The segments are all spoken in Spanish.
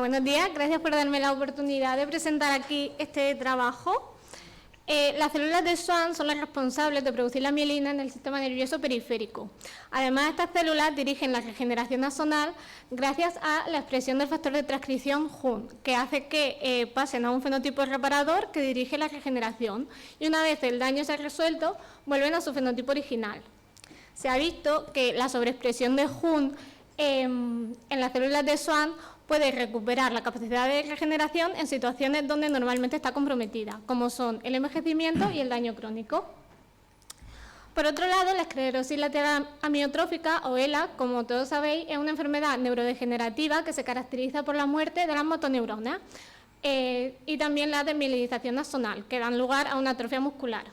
Buenos días, gracias por darme la oportunidad de presentar aquí este trabajo. Las células de Schwann son las responsables de producir la mielina en el sistema nervioso periférico. Además, estas células dirigen la regeneración axonal gracias a la expresión del factor de transcripción JUN, que hace que pasen a un fenotipo reparador que dirige la regeneración y una vez el daño se ha resuelto, vuelven a su fenotipo original. Se ha visto que la sobreexpresión de JUN en las células de Schwann puede recuperar la capacidad de regeneración en situaciones donde normalmente está comprometida, como son el envejecimiento y el daño crónico. Por otro lado, la esclerosis lateral amiotrófica, o ELA, como todos sabéis, es una enfermedad neurodegenerativa que se caracteriza por la muerte de las motoneuronas y también la desmielinización axonal, que dan lugar a una atrofia muscular.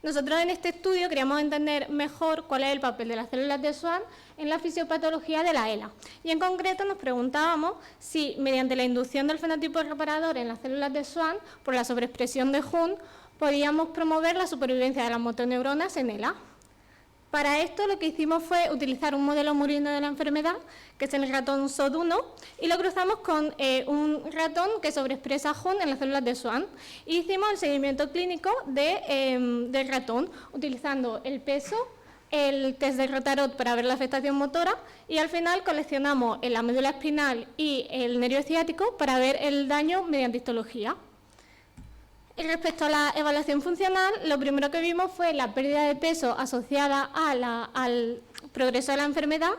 Nosotros en este estudio queríamos entender mejor cuál es el papel de las células de Schwann en la fisiopatología de la ELA. Y en concreto nos preguntábamos si mediante la inducción del fenotipo reparador en las células de Schwann por la sobreexpresión de JUN podíamos promover la supervivencia de las motoneuronas en ELA. Para esto lo que hicimos fue utilizar un modelo murino de la enfermedad, que es el ratón SOD1, y lo cruzamos con un ratón que sobreexpresa JUN en las células de Schwann. Y hicimos el seguimiento clínico del ratón, utilizando el peso, el test de Rotarod para ver la afectación motora, y al final coleccionamos la médula espinal y el nervio ciático para ver el daño mediante histología. Y respecto a la evaluación funcional, lo primero que vimos fue la pérdida de peso asociada al progreso de la enfermedad,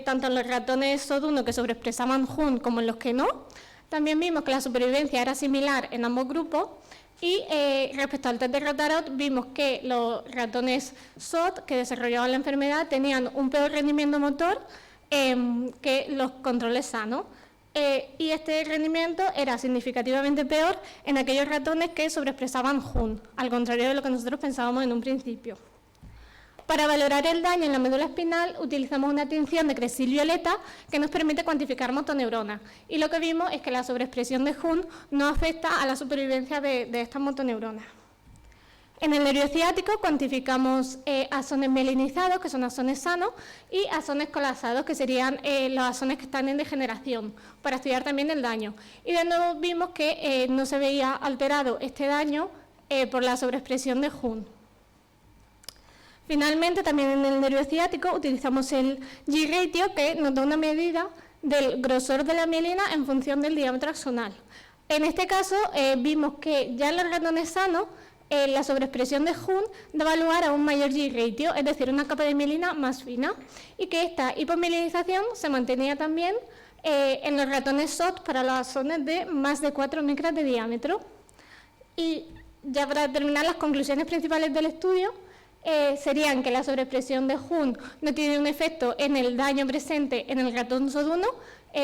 tanto en los ratones SOD1 que sobreexpresaban JUN como en los que no. También vimos que la supervivencia era similar en ambos grupos y respecto al test de Rotarod vimos que los ratones SOD que desarrollaban la enfermedad tenían un peor rendimiento motor que los controles sanos. Y este rendimiento era significativamente peor en aquellos ratones que sobreexpresaban JUN, al contrario de lo que nosotros pensábamos en un principio. Para valorar el daño en la médula espinal utilizamos una tinción de Cressil violeta que nos permite cuantificar motoneuronas, y lo que vimos es que la sobreexpresión de JUN no afecta a la supervivencia de estas motoneuronas. En el nervio ciático cuantificamos axones mielinizados, que son axones sanos, y axones colapsados, que serían los axones que están en degeneración, para estudiar también el daño. Y de nuevo vimos que no se veía alterado este daño por la sobreexpresión de JUN. Finalmente, también en el nervio ciático utilizamos el G-ratio, que nos da una medida del grosor de la mielina en función del diámetro axonal. En este caso vimos que ya en los ratones sanos la sobreexpresión de JUN daba lugar a un mayor G-ratio, es decir, una capa de mielina más fina, y que esta hipomielinización se mantenía también en los ratones SOD para los axones de más de 4 micras de diámetro. Y ya para terminar, las conclusiones principales del estudio serían que la sobreexpresión de JUN no tiene un efecto en el daño presente en el ratón SOD1,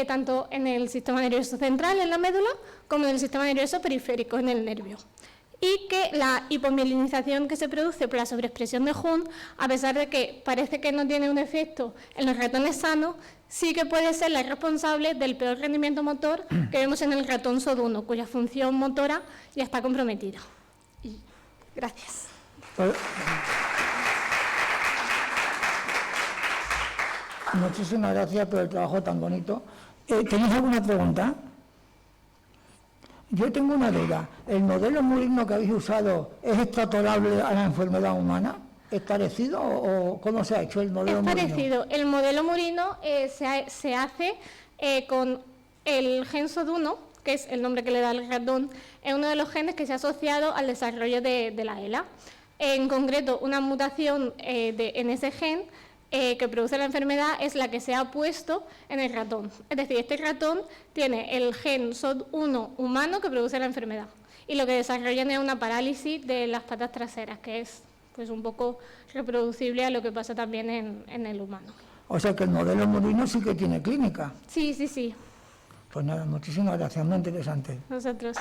tanto en el sistema nervioso central, en la médula, como en el sistema nervioso periférico, en el nervio. Y que la hipomielinización que se produce por la sobreexpresión de JUN, a pesar de que parece que no tiene un efecto en los ratones sanos, sí que puede ser la responsable del peor rendimiento motor que vemos en el ratón SOD1, cuya función motora ya está comprometida. Y gracias. Muchísimas gracias por el trabajo tan bonito. ¿Tenéis alguna pregunta? Yo tengo una duda. ¿El modelo murino que habéis usado es extrapolable a la enfermedad humana? ¿Es parecido o cómo se ha hecho el modelo murino? Es parecido. El modelo murino se hace con el gen SOD1, que es el nombre que le da el ratón, es uno de los genes que se ha asociado al desarrollo de la ELA. En concreto, una mutación en ese gen que produce la enfermedad es la que se ha puesto en el ratón. Es decir, este ratón tiene el gen SOD1 humano que produce la enfermedad, y lo que desarrollan es una parálisis de las patas traseras, que es pues un poco reproducible a lo que pasa también en el humano. O sea que el modelo murino sí que tiene clínica. Sí, sí, sí. Pues nada, muchísimas gracias, muy interesante. Nosotros.